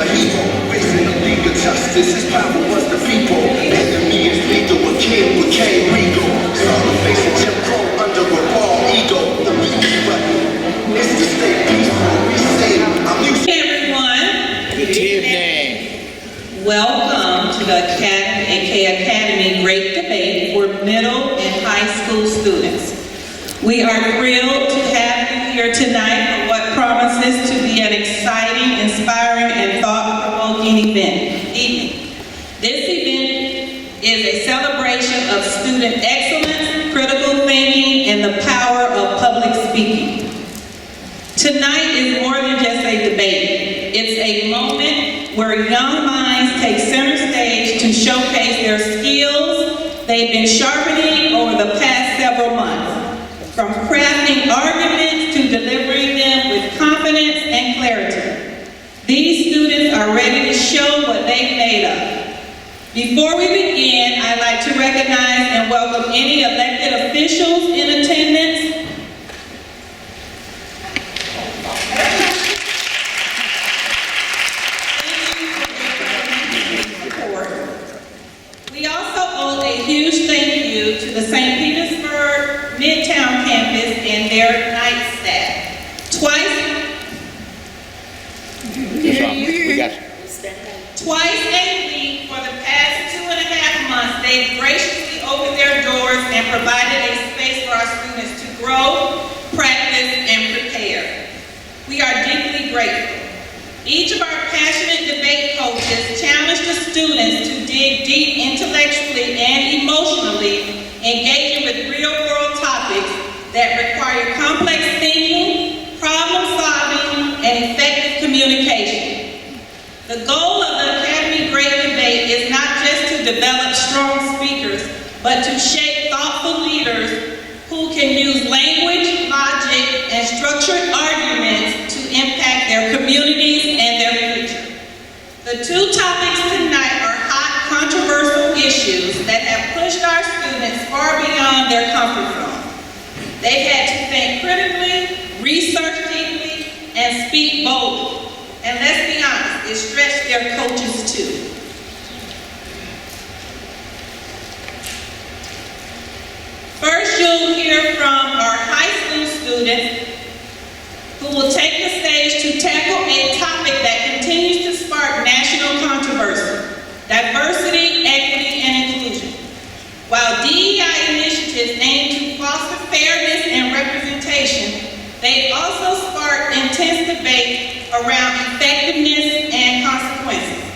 a hero. Facing the league of justice, his power was the people. Enemy is lethal, a king became regal. Started facing Jim Crow under a raw ego. The peace button is to stay peaceful. We say, I'm used to Everyone, Good evening. welcome to the AK Academy Great Debate for middle and high school students. We are thrilled to have you here tonight for what promises to be an exciting, inspiring, and thought-provoking evening. This event is a celebration of student excellence, critical thinking, and the power of public speaking. Tonight is more than just a debate. It's a moment where young minds take center stage to showcase their skills they've been sharpening over the past several months, from crafting arguments to delivering them with confidence and clarity. These students are ready to show what they've made of. Before we begin, I'd like to recognize and welcome any elected officials in attendance. We also owe a huge thank you to the St. Petersburg Midtown campus and their night staff. Twice a week for the past 2.5 months, they've graciously opened their doors and provided a space for our students to grow, practice, and prepare. We are deeply grateful. Each of our passionate debate coaches challenged the students to dig deep intellectually and emotionally, engaging with real-world topics that require complex thinking, problem-solving, and effective communication. The goal of the Academy Great Debate is not just to develop strong speakers, but to shape thoughtful leaders who can use language, logic, and structured arguments to impact their communities and their future. The two topics tonight are hot, controversial issues that have pushed our students far beyond their comfort zone. They've had to think critically, research deeply, and speak boldly. And let's be honest, it stretched their coaches too. First, you'll hear from our high school students who will take the stage to tackle a topic that continues to spark national controversy: diversity, equity, and inclusion. While DEI initiatives aim to foster fairness and representation, they also spark intense debate around effectiveness and consequences.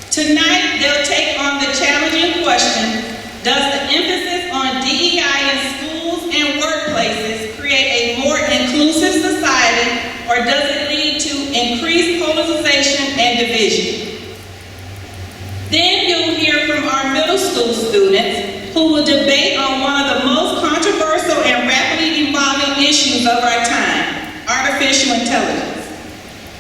Tonight, they'll take on the challenging question: does the emphasis on DEI in schools and workplaces create a more inclusive society, or does it lead to increased polarization and division? Then you'll hear from our middle school students who will debate on one of the most controversial and rapidly evolving issues of our time: artificial intelligence.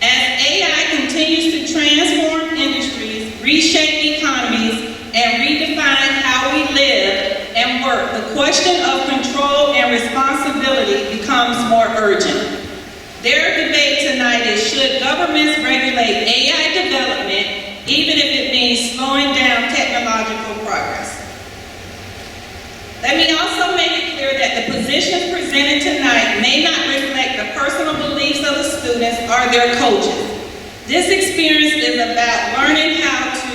As AI continues to transform industries, reshape economies, and redefine how we live and work, the question of control and responsibility becomes more urgent. Their debate tonight is: should governments regulate AI development, even if it means slowing down technological progress? Let me also make it clear that the positions presented tonight may not reflect the personal beliefs of the students or their coaches. This experience is about learning how to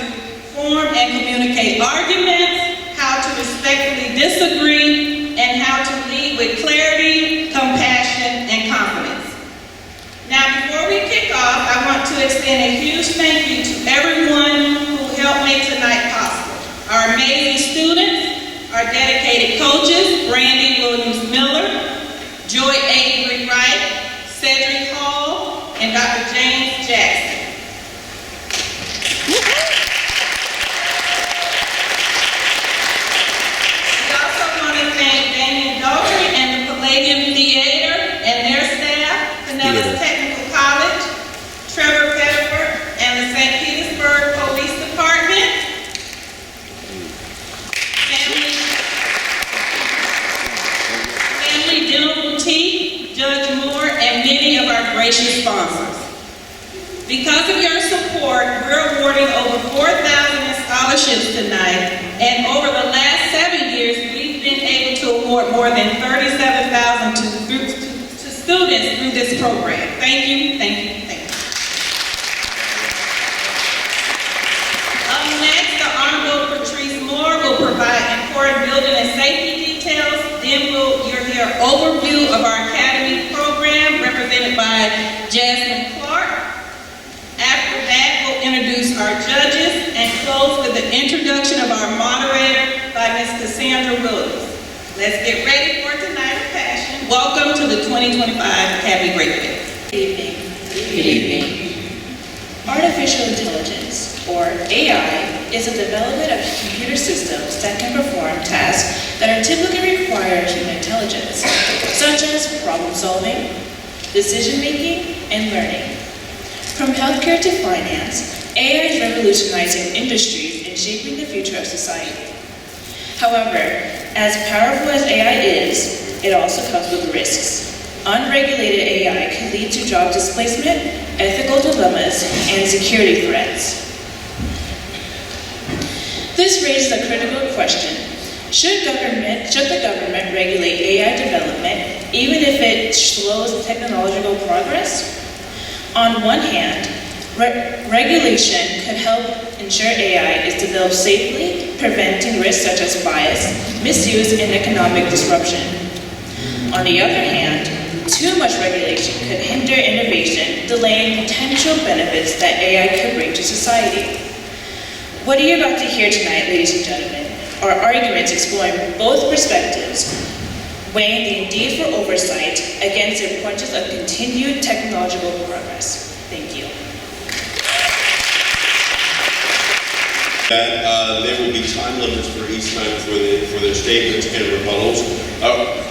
form and communicate arguments, how to respectfully disagree, and how to lead with clarity, compassion, and confidence. Now, before we kick off, I want to extend a huge thank you to everyone who helped make tonight possible. Our amazing students, our dedicated coaches: Brandy Williams-Miller, Joy Avery Wright, Cedric Hall, and Dr. James Jackson. We also want to thank Damien Daughtry and the Palladium Theater and their staff, Pinellas Technical College, Trevor Pettiford, and the St. Petersburg Because of your support, we're awarding over 4,000 in scholarships tonight, and over the last 7 years, we've been able to award more than 37,000 to students through this program. Thank you, thank you, thank you. Up next, the Honorable Patrice Moore will provide important building and safety details. Then you'll hear an overview of our academy program represented by Jasmine Clark. After that, we'll introduce our judges and close with the introduction of our moderator by Ms. Cassandra Williams. Let's get ready for tonight's passion. Welcome to the 2025 Academy Great Fair. Good evening. Artificial intelligence, or AI, is the development of computer systems that can perform tasks that are typically require human intelligence, such as problem solving, decision making, and learning. From healthcare to finance, AI is revolutionizing industries and shaping the future of society. However, as powerful as AI is, it also comes with risks. Unregulated AI can lead to job displacement, ethical dilemmas, and security threats. This raises a critical question. Should the government regulate AI development, even if it slows technological progress? On one hand, regulation could help ensure AI is developed safely, preventing risks such as bias, misuse, and economic disruption. On the other hand, too much regulation could hinder innovation, delaying potential benefits that AI could bring to society. What are you about to hear tonight, ladies and gentlemen, are arguments exploring both perspectives, weighing the need for oversight against the importance of continued technological progress. Thank you. There will be time limits for each time for their statements and rebuttals,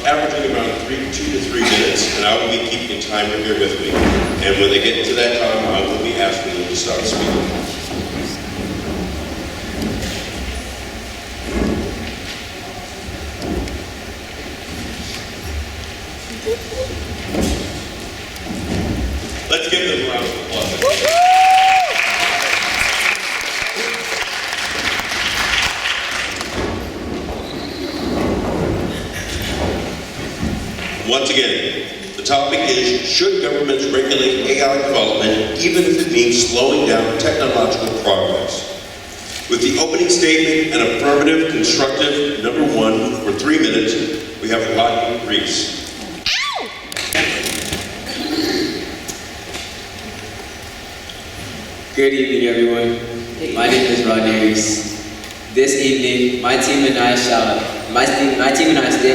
averaging around 2 to 3 minutes, and I will be keeping a timer here with me. And when they get to that time, I will be asking them to start speaking. Let's give them a round of applause. Once again, the topic is, should governments regulate AI development even if it means slowing down technological progress? With the opening statement and affirmative, constructive, number 1 for 3 minutes, we have Rodney Reese. Good evening, everyone. My name is Rodney Reese. This evening, my team and I stand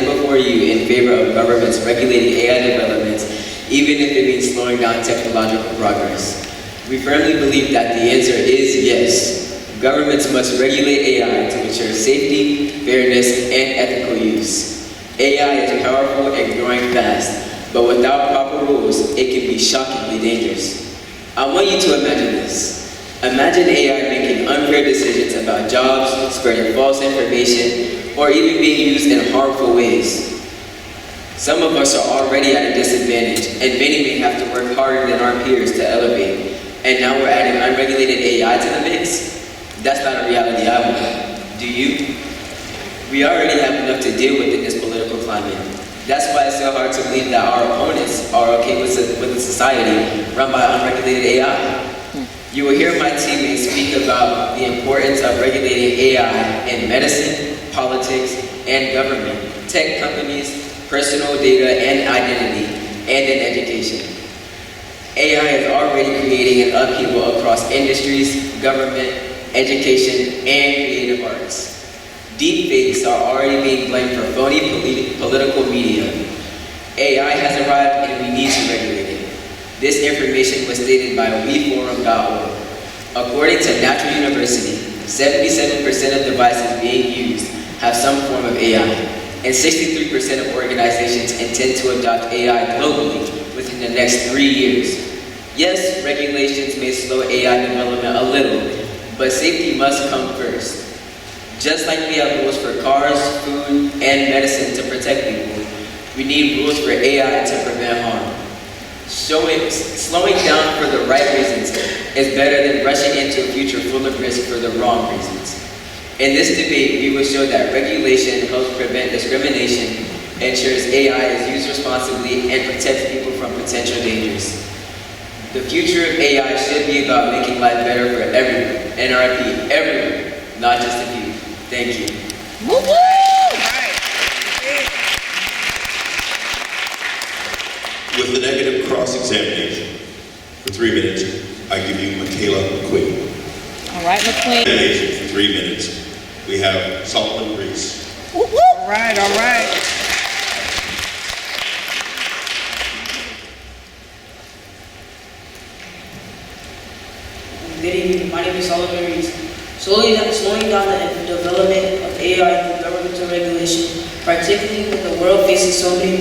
before you in favor of governments regulating AI developments, even if it means slowing down technological progress. We firmly believe that the answer is yes. Governments must regulate AI to ensure safety, fairness, and ethical use. AI is powerful and growing fast, but without proper rules, it can be shockingly dangerous. I want you to imagine this. Imagine AI making unfair decisions about jobs, spreading false information, or even being used in harmful ways. Some of us are already at a disadvantage, and many may have to work harder than our peers to elevate. And now we're adding unregulated AI to the mix? That's not a reality I want. Do you? We already have enough to deal with in this political climate. That's why it's so hard to believe that our opponents are okay with a society run by unregulated AI. You will hear my teammates speak about the importance of regulating AI in medicine, politics, and government, tech companies, personal data and identity, and in education. AI is already creating an upheaval across industries, government, education, and creative arts. Deepfakes are already being blamed for phony political media. AI has arrived and we need to regulate it. This information was stated by WeForum.org. According to Natural University, 77% of devices being used have some form of AI, and 63% of organizations intend to adopt AI globally within the next 3 years. Yes, regulations may slow AI development a little, but safety must come first. Just like we have rules for cars, food, and medicine to protect people, we need rules for AI to prevent harm. Slowing down for the right reasons is better than rushing into a future full of risk for the wrong reasons. In this debate, we will show that regulation helps prevent discrimination, ensures AI is used responsibly, and protects people from potential dangers. The future of AI should be about making life better for everyone, and I repeat, everyone, not just a few. Thank you. With the negative cross-examination, for 3 minutes, I give you Michaela McQueen. All right, McQueen. Examination for 3 minutes. We have Solomon Reese. All right, all right. Good evening. My name is Solomon Reese. Slowing down the development of AI through governmental regulation, particularly when the world faces so many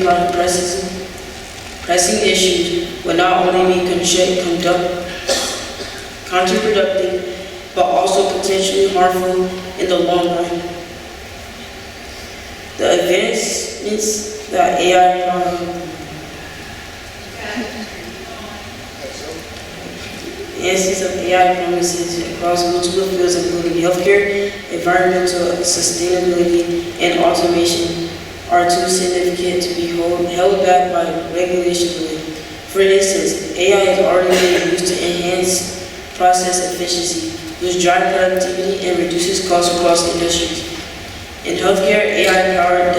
pressing issues, will not only be counterproductive, but also potentially harmful in the long run. The advancements that AI promises across multiple fields including healthcare, environmental sustainability, and automation are too significant to be held back by regulation. For instance, AI has already been used to enhance process efficiency, which drives productivity and reduces costs across industries. In healthcare, AI-powered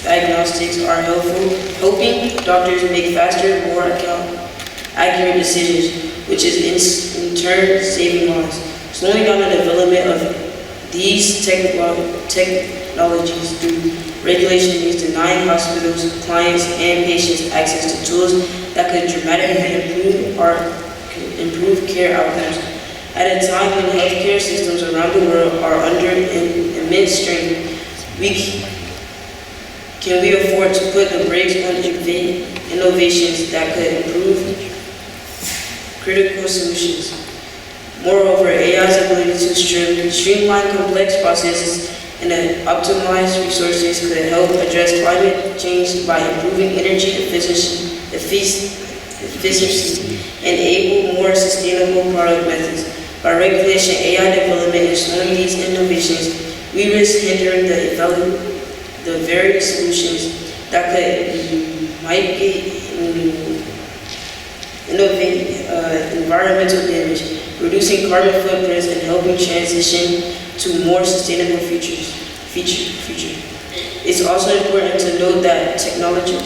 diagnostics are helping doctors make faster, more accurate decisions, which is in turn saving lives. Slowing down the development of these technologies through regulation means denying hospitals, clients, and patients access to tools that could dramatically improve care outcomes. At a time when healthcare systems around the world are under immense strain, can we afford to put the brakes on innovations that could improve critical solutions? Moreover, AI's ability to streamline complex processes and optimize resources could help address climate change by improving energy efficiency and enable more sustainable product methods. By regulation, AI development, and slowing these innovations, we risk hindering the very solutions that could mitigate environmental damage, reducing carbon footprints, and helping transition to more sustainable future. It's also important to note that technological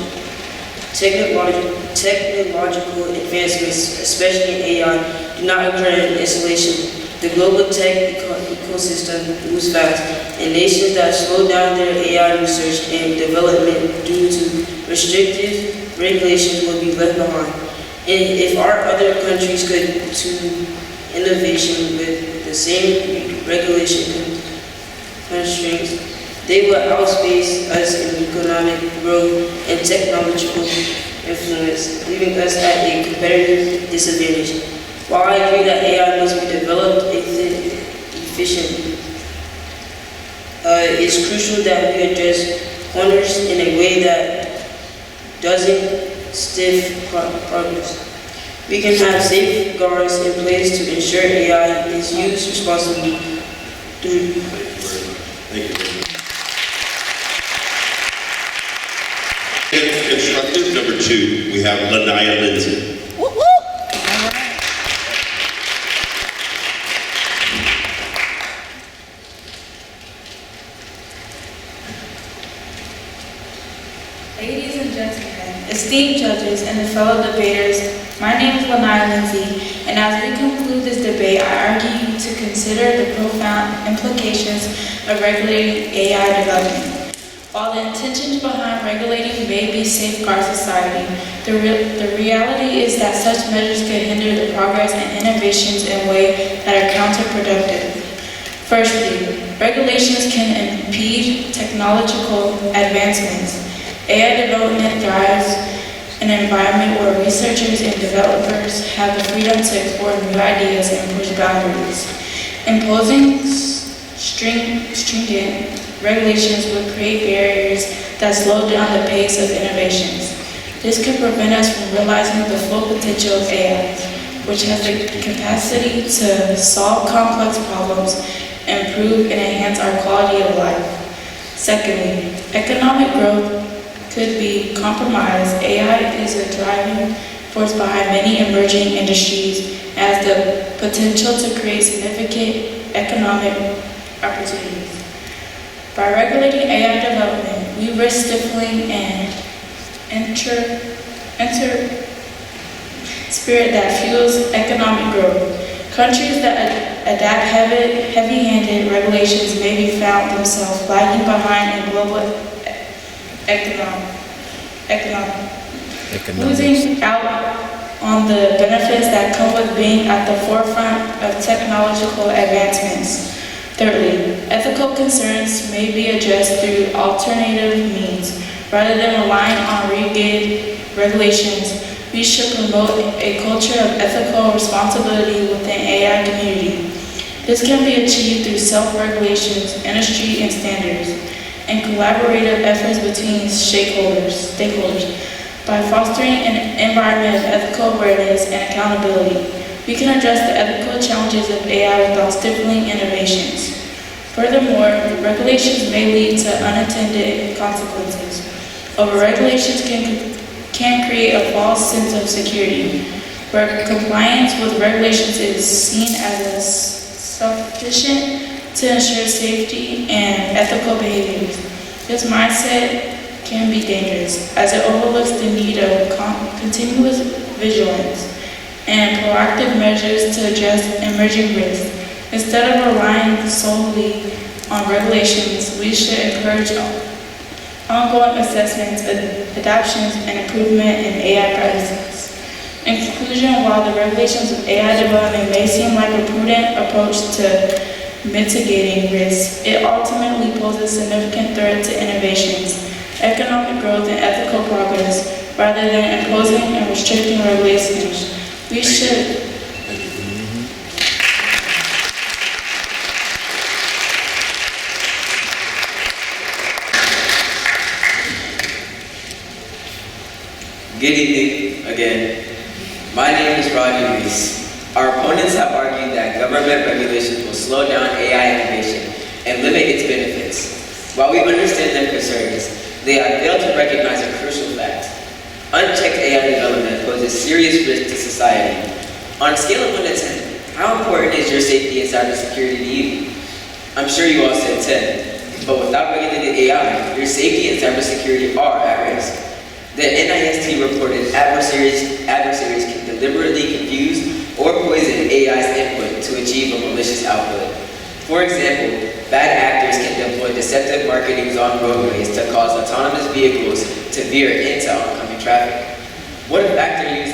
advancements, especially in AI, do not occur in isolation. The global tech ecosystem moves fast, and nations that slow down their AI research and development due to restrictive regulations will be left behind. And if our other countries could pursue innovation with the same regulation constraints, they will outpace us in economic growth and technological influence, leaving us at a competitive disadvantage. While I agree that AI must be developed efficiently, it's crucial that we address corners in a way that doesn't stiff progress. We can have safeguards in place to ensure AI is used responsibly through. Thank you. Constructive number 2, we have Lanaya Lindsay. Ladies and gentlemen, esteemed judges, and fellow debaters, my name is Lanaya Lindsay, and as we conclude this debate, I argue you to consider the profound implications of regulating AI development. While the intentions behind regulating may be safeguard society, the reality is that such measures could hinder the progress and innovations in ways that are counterproductive. Firstly, regulations can impede technological advancements. AI development thrives in an environment where researchers and developers have the freedom to explore new ideas and push boundaries. Imposing stringent regulations would create barriers that slow down the pace of innovations. This can prevent us from realizing the full potential of AI, which has the capacity to solve complex problems, improve and enhance our quality of life. Secondly, economic growth could be compromised. AI is a driving force behind many emerging industries and has the potential to create significant economic opportunities. By regulating AI development, we risk stifling an spirit that fuels economic growth. Countries that adapt heavy-handed regulations may be found themselves lagging behind in global economy, losing out on the benefits that come with being at the forefront of technological advancements. Thirdly, ethical concerns may be addressed through alternative means. Rather than relying on rigid regulations, we should promote a culture of ethical responsibility within AI community. This can be achieved through self-regulations, industry and standards, and collaborative efforts between stakeholders. By fostering an environment of ethical awareness and accountability, we can address the ethical challenges of AI without stifling innovations. Furthermore, regulations may lead to unintended consequences. Overregulations can create a false sense of security, where compliance with regulations is seen as sufficient to ensure safety and ethical behaviors. This mindset can be dangerous, as it overlooks the need of continuous vigilance and proactive measures to address emerging risks. Instead of relying solely on regulations, we should encourage ongoing assessments, adoptions, and improvement in AI practices. In conclusion, while the regulations of AI development may seem like a prudent approach to mitigating risks, it ultimately poses a significant threat to innovations, economic growth, and ethical progress. Rather than imposing and restricting regulations, we should Good evening again. My name is Rodney Reese. Our opponents have argued that government regulations will slow down AI innovation and limit its benefits. While we understand their concerns, they have failed to recognize a crucial fact. Unchecked AI development poses serious risk to society. On a scale of 1 to 10, how important is your safety and cybersecurity to you? I'm sure you all said 10, but without regulated AI, your safety and cybersecurity are at risk. The NIST reported adversaries can deliberately confuse or poison AI's input to achieve a malicious output. For example, bad actors can deploy deceptive marketings on roadways to cause autonomous vehicles to veer into oncoming traffic. What if actors use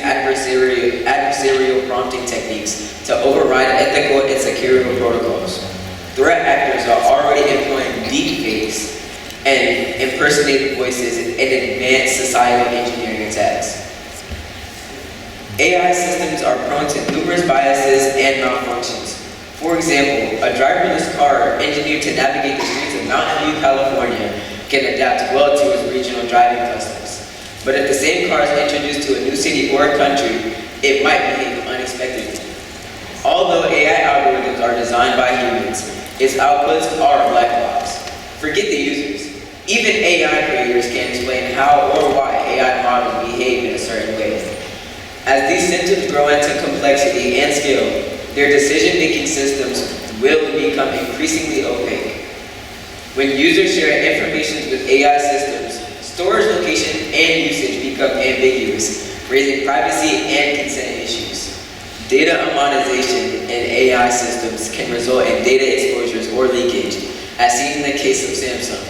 adversarial prompting techniques to override ethical and security protocols? Threat actors are already employing deepfakes and impersonated voices in advanced societal engineering attacks. AI systems are prone to numerous biases and malfunctions. For example, a driverless car engineered to navigate the streets of Mountain View, California can adapt well to its regional driving customs. But if the same car is introduced to a new city or country, it might behave unexpectedly. Although AI algorithms are designed by humans, its outputs are black box. Forget the users. Even AI creators can't explain how or why AI models behave in a certain way. As these systems grow into complexity and scale, their decision-making systems will become increasingly opaque. When users share information with AI systems, storage location and usage become ambiguous, raising privacy and consent issues. Data ammonization in AI systems can result in data exposures or leakage, as seen in the case of Samsung.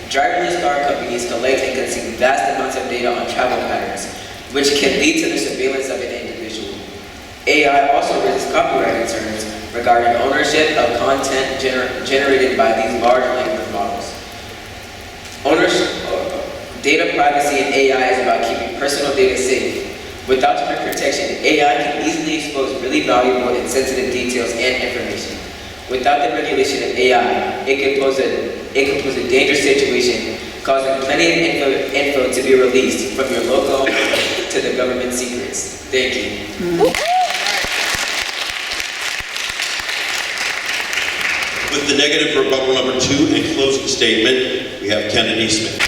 Driverless car companies collect and consume vast amounts of data on travel patterns, which can lead to the surveillance of an individual. AI also raises copyright concerns regarding ownership of content generated by these large language models. Data privacy in AI is about keeping personal data safe. Without strict protection, AI can easily expose really valuable and sensitive details and information. Without the regulation of AI, it could pose a dangerous situation, causing plenty of info to be released from your local to the government secrets. Thank you. With the negative rebuttal number 2 and closing statement, we have Kennedy Smith.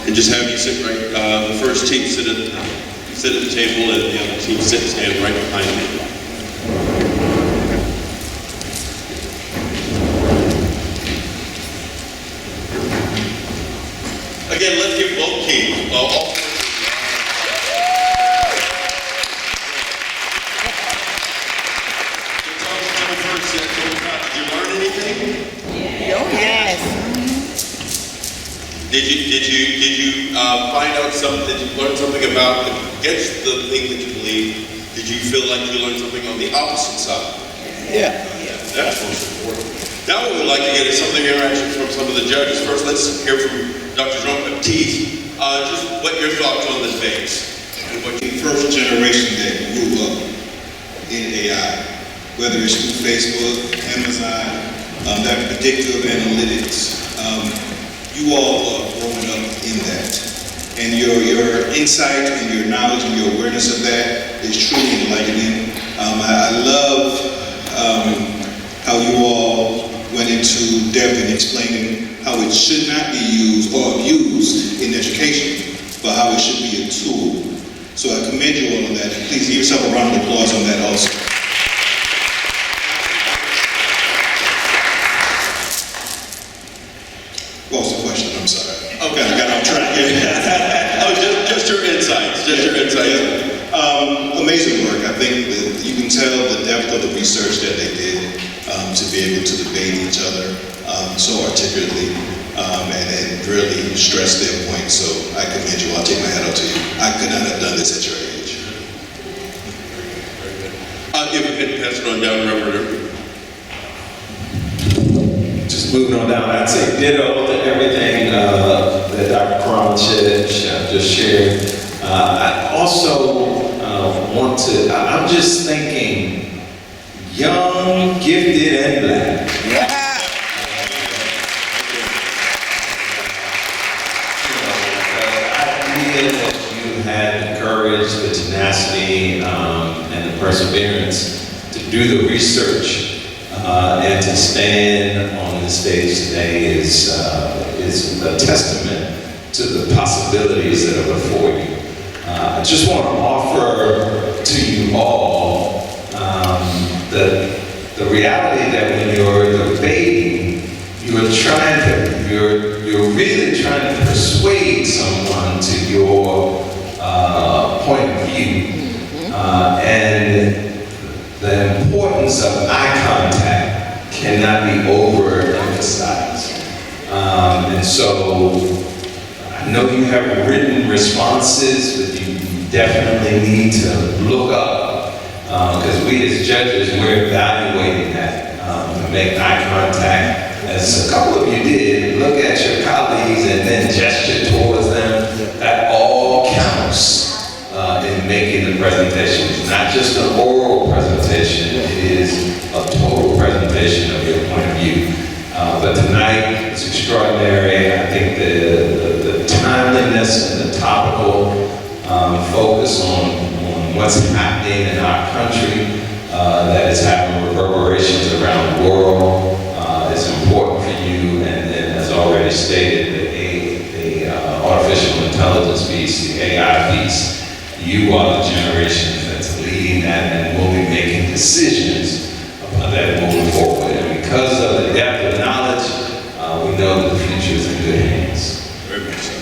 And just have you sit right, the first team sit at the table, and the other team stand right behind me. Again, let's give both teams, all four teams. First, did you learn anything? Yes. Did you find out something? Did you learn something about against the thing that you believe? Did you feel like you learned something on the opposite side? Yeah. That's most important. Now what we'd like to get is some of the interaction from some of the judges. First, let's hear from Dr. Jean-Baptiste. Just what your thoughts on this phase? And what the first generation that grew up in AI, whether it's through Facebook, Amazon, that predictive analytics, you all are growing up in that. And your insight and your knowledge and your awareness of that is truly enlightening. I love how you all went into depth in explaining how it should not be used or abused in education, but how it should be a tool. So I commend you all on that. Please give yourself a round of applause on that also. What was the question? I'm sorry. Okay, I got off track. Oh, just your insights. Just your insights. Yeah. Amazing work. I think that you can tell the depth of the research that they did to be able to debate each other so articulately and really stress their point. So I commend you. I'll take my hat off to you. I could not have done this at your age. If we could pass it on down, Reverend. Just moving on down, I'd say ditto to everything that Dr. Cron just shared. I also want to, I'm just thinking young, gifted, and black. The idea that you had the courage, the tenacity, and the perseverance to do the research and to stand on the stage today is a testament to the possibilities that are before you. I just want to offer to you all the reality that when you're debating, you're really trying to persuade someone to your point of view, and the importance of eye contact cannot be overemphasized. And so I know you have written responses, but you definitely need to look up, because we as judges, we're evaluating that, to make eye contact, as a couple of you did, look at your colleagues and then gesture towards them. That all counts in making the presentation. It's not just an oral presentation, it is a total presentation of your point of view. But tonight, it's extraordinary. I think the timeliness and the topical focus on what's happening in our country that is having reverberations around the world is important for you. And then, as already stated, the artificial intelligence piece, the AI piece, you are the generation that's leading that and will be making decisions about that moving forward. And because of the depth of knowledge, we know that the future is in good hands. Very much so.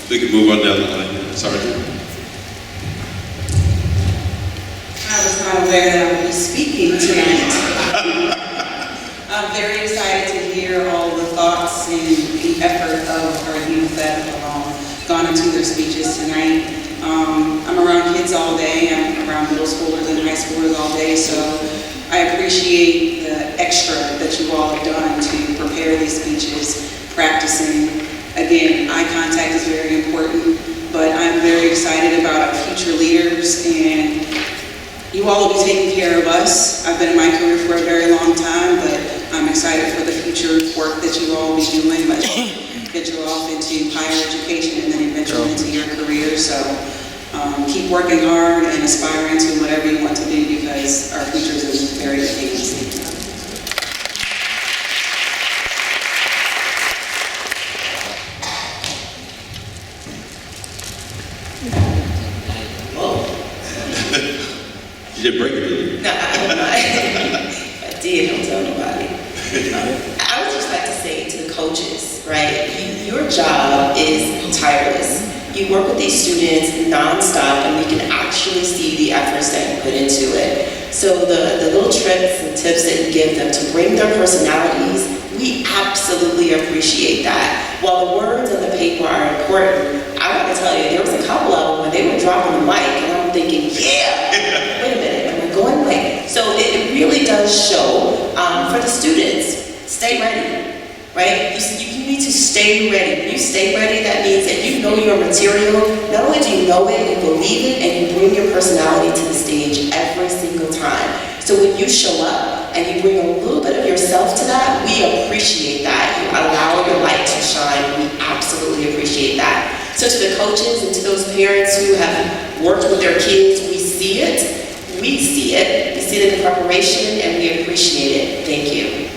We can move on down the line. Sergeant. I was not aware that I would be speaking tonight. I'm very excited to hear all the thoughts and the effort of our youth that have gone into their speeches tonight. I'm around kids all day. I'm around middle schoolers and high schoolers all day, so I appreciate the extra that you all have done to prepare these speeches, practicing, Again, eye contact is very important, but I'm very excited about our future leaders, and you all will be taking care of us. I've been in my career for a very long time, but I'm excited for the future work that you all will be doing, but get you off into higher education and then eventually into your career. So keep working hard and aspiring to whatever you want to do, because our futures is very enhancing. You didn't break it, did you? No, I'm not. If I did, don't tell nobody. I would just like to say to the coaches, right? Your job is tireless. You work with these students nonstop, and we can actually see the efforts that you put into it. So the little tricks and tips that you give them to bring their personalities, we absolutely appreciate that. While the words on the paper are important, I want to tell you, there was a couple of them when they were dropping the mic, and I'm thinking, yeah, wait a minute, am I going away? So it really does show for the students, stay ready, right? You need to stay ready. When you stay ready, that means that you know your material. Not only do you know it, you believe it, and you bring your personality to the stage every single time. So when you show up and you bring a little bit of yourself to that, we appreciate that. You allow your light to shine. We absolutely appreciate that. So to the coaches and to those parents who have worked with their kids, we see it. We see it. We see it in the preparation, and we appreciate it. Thank you.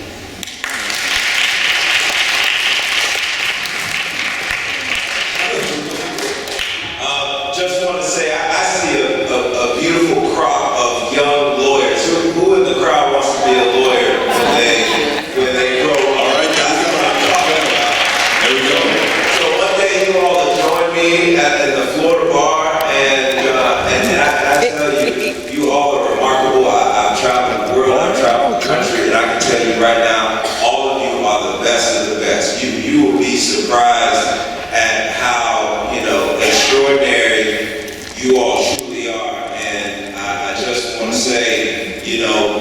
Just want to say, I see a beautiful crop of young lawyers. Who in the crowd wants to be a lawyer when they grow up? All right, that's what I'm talking about. There we go. So one day you all will join me at the Florida bar, and I tell you, you all are remarkable. I've traveled the world, I've traveled the country, and I can tell you right now, all of you are the best of the best. You will be surprised at how extraordinary you all truly are, and I just want to say,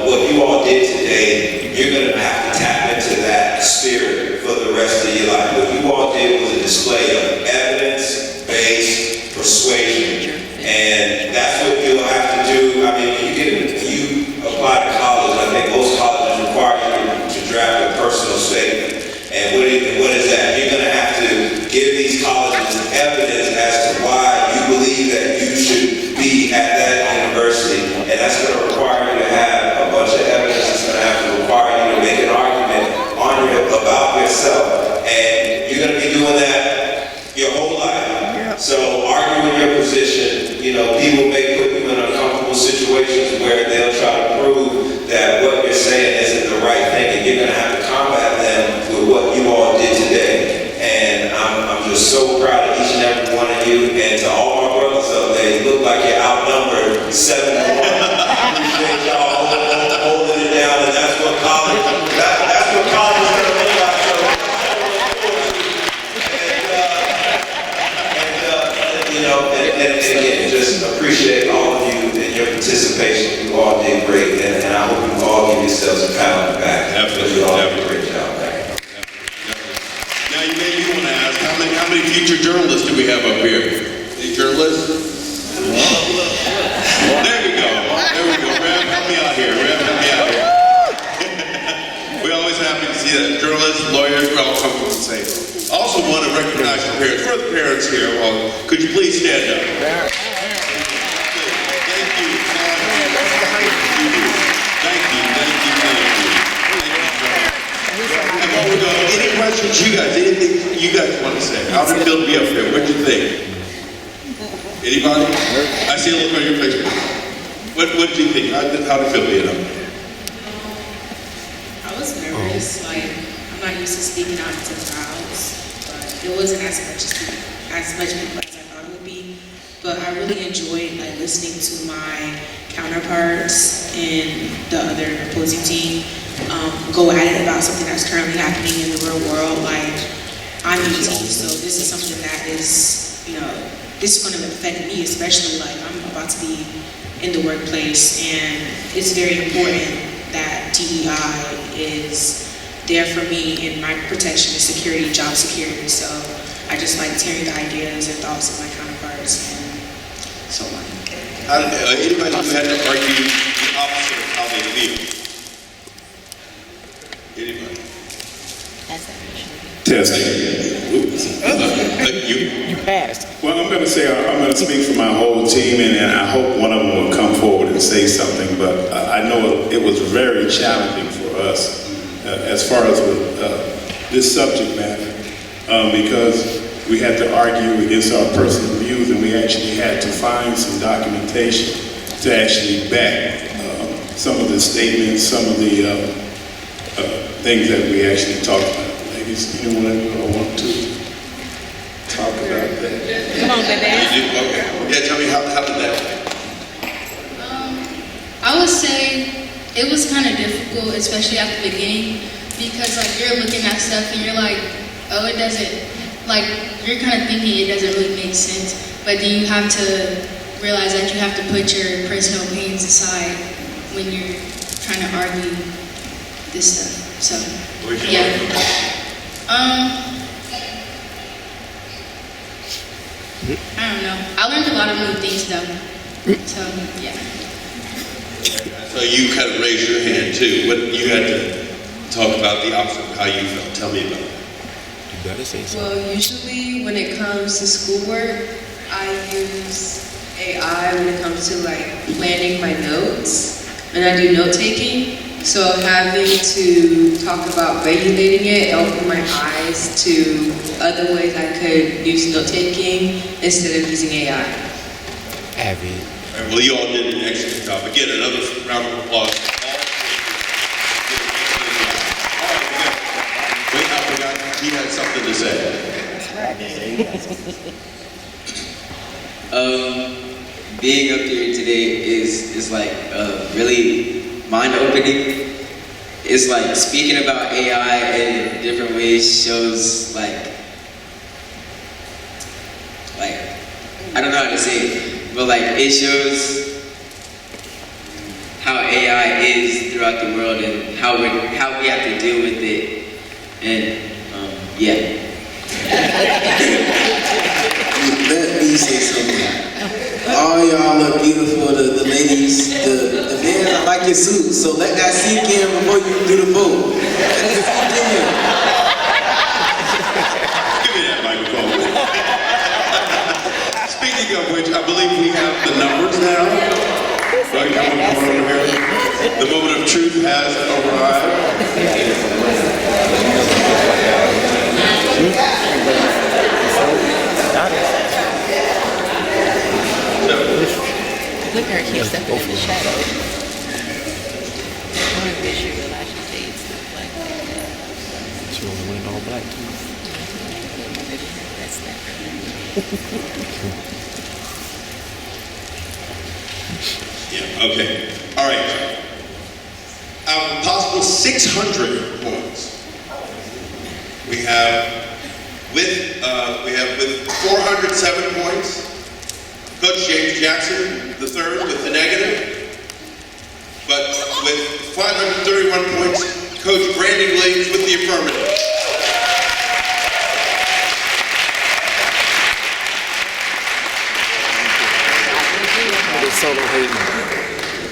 what you all did today, you're going to have to tap into that spirit for the rest of your life. What you all did was a display of evidence-based persuasion, and that's what you'll have to do. I mean, when you apply to college, I think most colleges require you to draft a personal statement. And what is that? You're going to have to give these colleges evidence as to why you believe that you should be at that university. And that's going to require you to have a bunch of evidence. It's going to have to require you to make an argument about yourself. And you're going to be doing that your whole life. So arguing your position, people may put you in uncomfortable situations where they'll try to prove that what you're saying isn't the right thing, and you're going to have to combat them with what you all did today. And I'm just so proud of each and every one of you, and to all my brothers up there, you look like you're outnumbered 7-1. I appreciate y'all holding it down, and that's what college is going to look like. And again, just appreciate all of you and your participation. You all did great, and I hope you all give yourselves a pat on the back. Definitely. You all did a great job. Now, you want to ask, how many future journalists do we have up here? Any journalists? There we go. Rev, help me out here. We're always happy to see that. Journalists, lawyers, we're all comfortable and safe. I also want to recognize the parents. Where are the parents here? Well, could you please stand up? Thank you. Before we go, any questions anything you guys want to say? How did it feel to be up here? What do you think? Anybody? I see a look on your face. What do you think? How did it feel being up here? I was nervous. I'm not used to speaking out to crowds, but it wasn't as much people as I thought it would be. But I really enjoyed listening to my counterparts and the other opposing team go at it about something that's currently happening in the real world. I'm ET, so this is something that is, this is going to affect me, especially I'm about to be in the workplace, and it's very important that DEI is there for me in my protection and security, job security. So I just like to hear the ideas and thoughts of my counterparts and so on. Anybody who had to argue the opposite of how they feel? Anybody? Testing. You passed. Well, I'm going to say, I'm going to speak for my whole team, and I hope one of them will come forward and say something, but I know it was very challenging for us as far as with this subject matter, because we had to argue against our personal views, and we actually had to find some documentation to actually back some of the statements, some of the things that we actually talked about. Ladies, anyone want to talk about that? Come on, baby. okay. Yeah, tell me how did that? I would say it was kind of difficult, especially at the beginning, because like you're looking at stuff and you're like, oh, it doesn't, like you're kind of thinking it doesn't really make sense, but then you have to realize that you have to put your personal pains aside when you're trying to argue this stuff. So, yeah. I don't know. I learned a lot of new things though. So, yeah. So you kind of raised your hand too. What you had to talk about the opposite of how you felt. Tell me about it. You better say something. Well, usually when it comes to schoolwork, I use AI when it comes to like planning my notes, and I do note taking. So having to talk about regulating it opened my eyes to other ways I could use note taking instead of using AI. Abby. All right, well, you all did an excellent job. Again, another round of applause. Wait, I forgot he had something to say. Being up here today is like really mind-opening. It's like speaking about AI in different ways shows like I don't know how to say it, but like it shows how AI is throughout the world and how we have to deal with it, and yeah. Let me say something. All y'all look beautiful, the ladies, the men, I like your suit, so let that sink in before you do the vote. Let it sink in. Give me that microphone. Speaking of which, I believe we have the numbers now. Right, come on over here. The moment of truth has Look at her, keep stepping in the shadow. I wish you realize she dates stuff like that. She only went all black too. That's that. Yeah, okay. All right. Out of possible 600 points, we have with 407 points, Coach James Jackson, the third with the negative, but with 531 points, Coach Brandon Williams with the affirmative.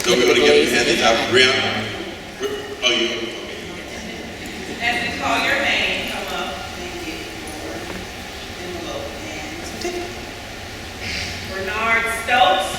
So we're going to give hand it out. Brianna? Oh, you? As we call your name, come up and get your envelope and certificate. Bernard Stokes.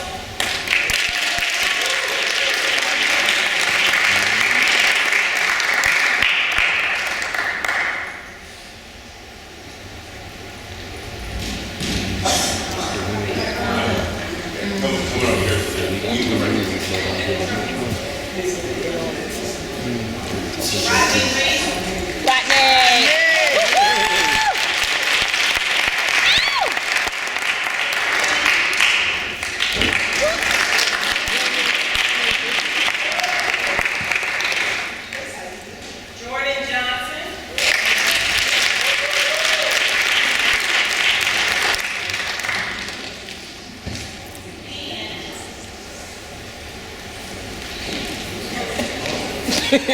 Coach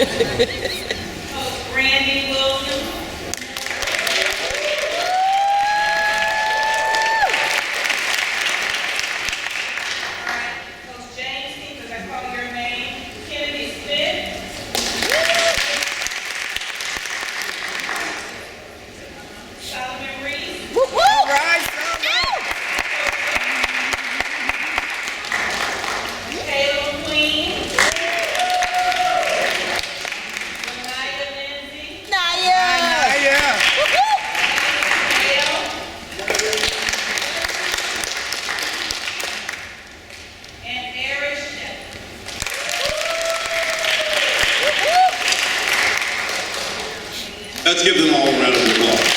Randy Williams. Let's give them all a round of applause.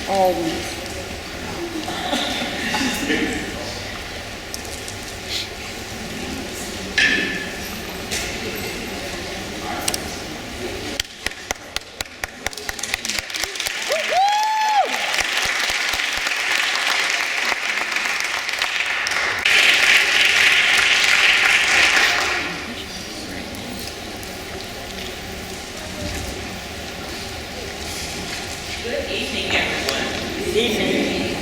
Always. Good evening, everyone. Good evening.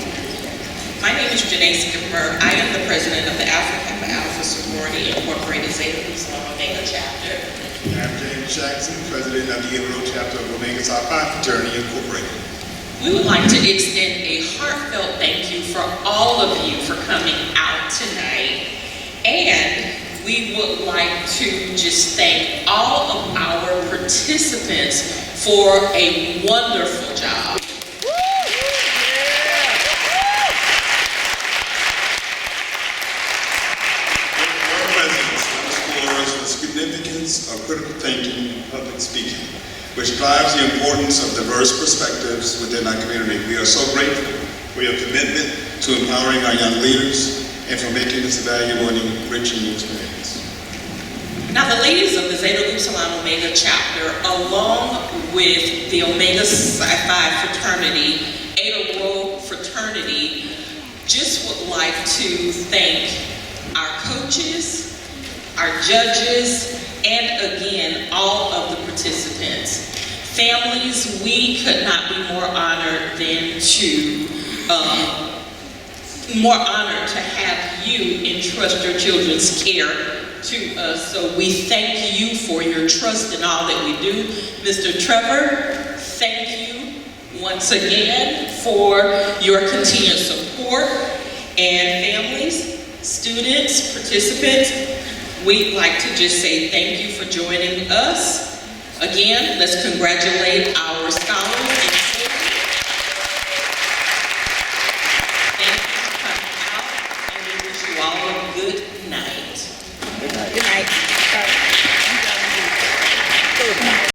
My name is Janae Skipper. I am the president of the Alpha Kappa Alpha Sorority Incorporated Zeta Upsilon Omega chapter. I'm James Jackson, president of the Amarillo chapter of Omega Psi Pi Fraternity Incorporated. We would like to extend a heartfelt thank you for all of you for coming out tonight. And we would like to just thank all of our participants for a wonderful job. Our presidents underscores the significance of critical thinking and public speaking, which drives the importance of diverse perspectives within our community. We are so grateful for your commitment to empowering our young leaders and for making this a valuable and enriching experience. Now, the ladies of the Zeta Upsilon Omega chapter, along with the Omega Psi Phi fraternity, Eta Rho fraternity, just would like to thank our coaches, our judges, and again, all of the participants. Families, we could not be more honored than to have you entrust your children's care to us. So we thank you for your trust in all that we do. Mr. Trevor, thank you once again for your continued support. And families, students, participants, we'd like to just say thank you for joining us. Again, let's congratulate our scholars